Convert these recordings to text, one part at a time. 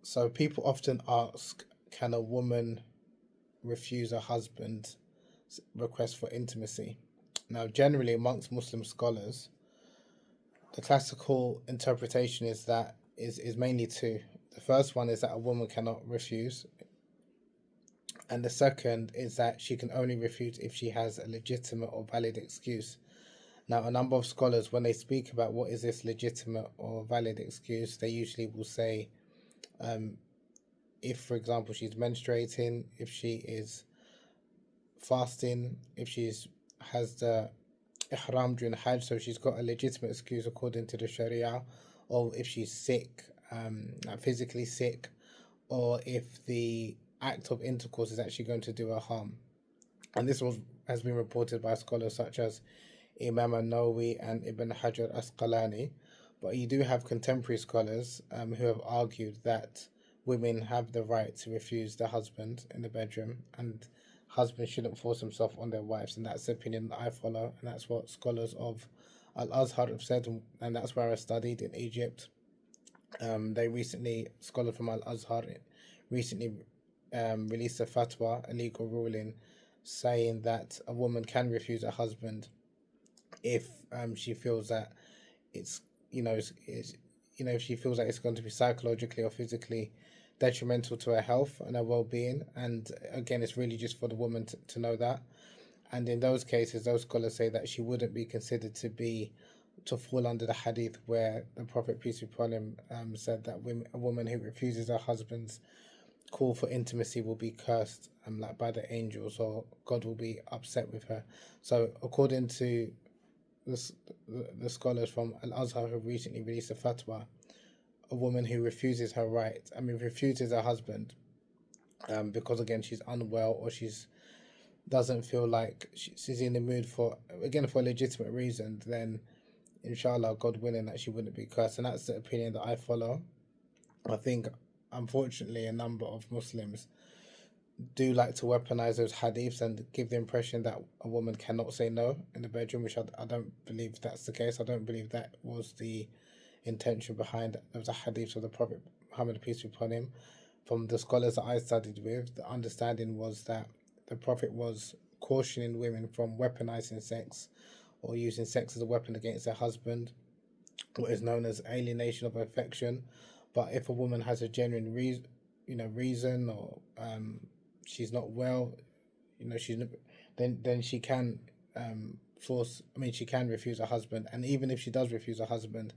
So people often ask, can a woman refuse a husband's request for intimacy? Now, generally amongst Muslim scholars, the classical interpretation is mainly two. The first one is that a woman cannot refuse, and the second is that she can only refuse if she has a legitimate or valid excuse. Now, a number of scholars, when they speak about what is this legitimate or valid excuse, they usually will say, um, if, for example, she's menstruating, if she is fasting, if she's has the ihram during Hajj, so she's got a legitimate excuse according to the Sharia, or if she's sick, physically sick, or if the act of intercourse is actually going to do her harm. And this has been reported by scholars such as Imam An-Nawawi and Ibn Hajar Asqalani. But you do have contemporary scholars who have argued that women have the right to refuse their husband in the bedroom, and husbands shouldn't force themselves on their wives. And that's the opinion that I follow, and that's what scholars of Al Azhar have said, and that's where I studied in Egypt. They recently, scholars from Al Azhar recently released a fatwa, a legal ruling, saying that a woman can refuse a husband if she feels that it's it's if she feels that it's going to be psychologically or physically detrimental to her health and her well-being. And again, it's really just for the woman to know that. And in those cases, those scholars say that she wouldn't be considered to fall under the hadith where the Prophet peace be upon him said that a woman who refuses her husband's call for intimacy will be cursed like by the angels, or God will be upset with her. So according to the, the scholars from Al Azhar who recently released a fatwa, a woman who refuses her right, refuses her husband, because again she's unwell, or she's doesn't feel like she's in the mood for, again, for a legitimate reason, then inshallah, God willing, that she wouldn't be cursed. And that's the opinion that I follow. I think, unfortunately, a number of Muslims do like to weaponize those hadiths and give the impression that a woman cannot say no in the bedroom, which I don't believe that's the case. I don't believe that was the intention behind those hadiths of the Prophet Muhammad, peace be upon him. From the scholars that I studied with, the understanding was that the Prophet was cautioning women from weaponizing sex or using sex as a weapon against their husband, what is known as alienation of affection. But if a woman has a genuine reason, or she's not well, she's then she can force. She can refuse her husband, and even if she does refuse her husband,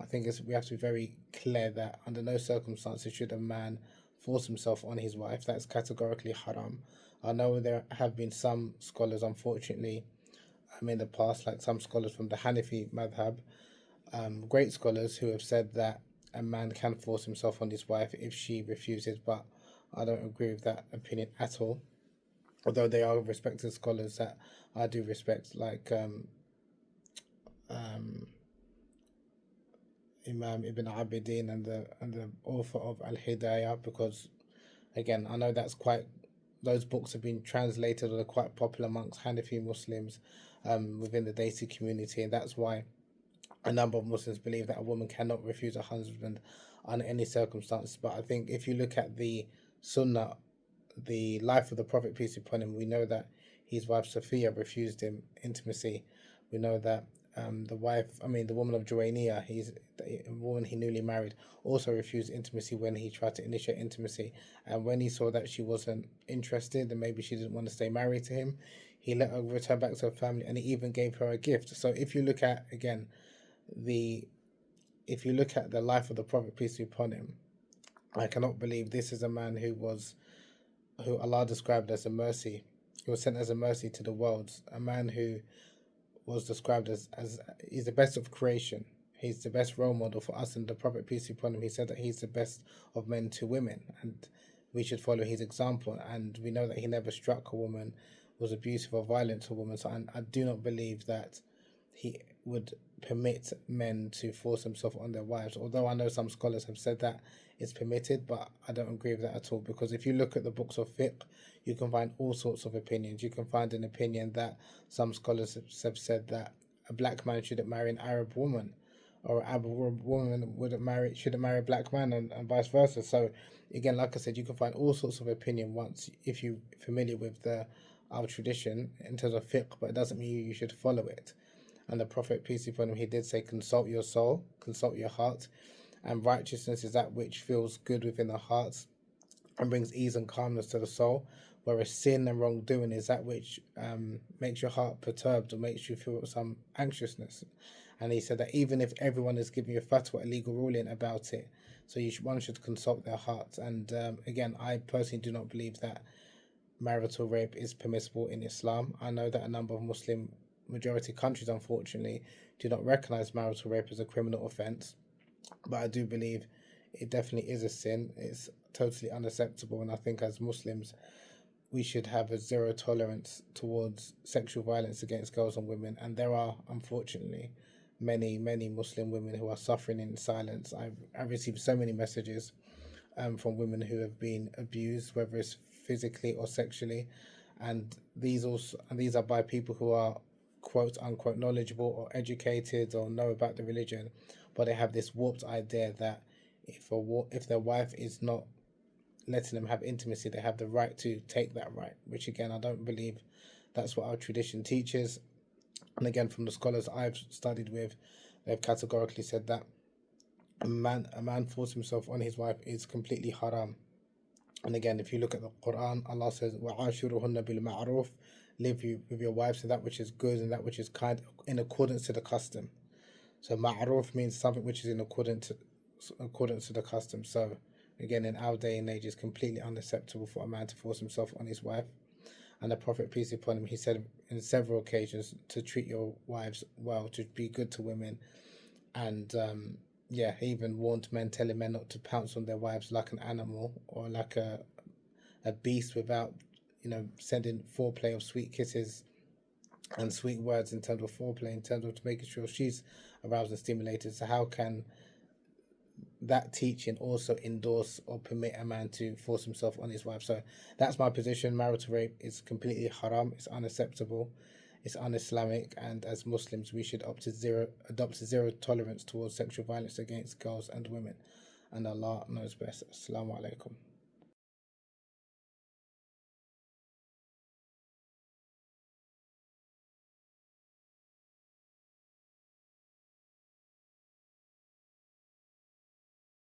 I think we have to be very clear that under no circumstances should a man force himself on his wife. That's categorically haram. I know there have been some scholars, unfortunately, in the past, like some scholars from the Hanafi madhab, great scholars who have said that a man can force himself on his wife if she refuses, but I don't agree with that opinion at all. Although they are respected scholars that I do respect, like um, Imam Ibn Abidin and the author of Al Hidayah, because again, I know that's quite, those books have been translated or they're quite popular amongst Hanafi Muslims within the Desi community, and that's why a number of Muslims believe that a woman cannot refuse a husband under any circumstance. But I think if you look at the Sunnah, the life of the Prophet, peace be upon him, we know that his wife Sophia refused him intimacy. We know that the woman of Juwayniya, the woman he newly married, also refused intimacy when he tried to initiate intimacy. And when he saw that she wasn't interested and maybe she didn't want to stay married to him, he let her return back to her family, and he even gave her a gift. So if you look at, again, the if you look at the life of the Prophet, peace be upon him, I cannot believe this is a man who Allah described as a mercy. He was sent as a mercy to the world. A man who was described as he's the best of creation. He's the best role model for us. And the Prophet, peace be upon him, he said that he's the best of men to women, and we should follow his example. And we know that he never struck a woman, was abusive or violent to a woman. So I do not believe that he would permit men to force themselves on their wives. Although I know some scholars have said that it's permitted, but I don't agree with that at all. Because if you look at the books of fiqh, you can find all sorts of opinions. You can find an opinion that some scholars have said that a black man shouldn't marry an Arab woman. or an Arab woman shouldn't marry a black man, and vice versa. So again, like I said, you can find all sorts of opinion once if you're familiar with our tradition in terms of fiqh, but it doesn't mean you should follow it. And the Prophet, peace be upon him, he did say, consult your soul, consult your heart, and righteousness is that which feels good within the heart and brings ease and calmness to the soul, whereas sin and wrongdoing is that which makes your heart perturbed or makes you feel some anxiousness. And he said that even if everyone is giving you a fatwa, a legal ruling about it, so one should consult their hearts. And again, I personally do not believe that marital rape is permissible in Islam. I know that a number of Muslim majority countries, unfortunately, do not recognize marital rape as a criminal offense, but I do believe it definitely is a sin. It's totally unacceptable, and I think as Muslims, we should have a zero tolerance towards sexual violence against girls and women. And there are, unfortunately, many Muslim women who are suffering in silence. I've received so many messages from women who have been abused, whether it's physically or sexually, and these are by people who are quote unquote knowledgeable or educated or know about the religion, but they have this warped idea that if their wife is not letting them have intimacy, they have the right to take that right, which again I don't believe that's what our tradition teaches. And again, from the scholars I've studied with, they've categorically said that a man force himself on his wife is completely haram. And again, if you look at the Quran, Allah says, وَعَاشِرُهُنَّ بِالْمَعْرُوفِ, live with your wives in that which is good and that which is kind, in accordance to the custom. So ma'ruf means something which is in accordance to the custom. So again, in our day and age, it's completely unacceptable for a man to force himself on his wife. And the Prophet, peace be upon him, he said in several occasions to treat your wives well, to be good to women. And he even warned men, telling men not to pounce on their wives like an animal or like a beast without, sending foreplay of sweet kisses and sweet words in terms of foreplay, in terms of making sure she's aroused and stimulated. So how can that teaching also endorse or permit a man to force himself on his wife? So that's my position. Marital rape is completely haram. It's unacceptable. It's un-Islamic, and as Muslims, we should adopt a zero tolerance towards sexual violence against girls and women. And Allah knows best. Assalamu alaikum.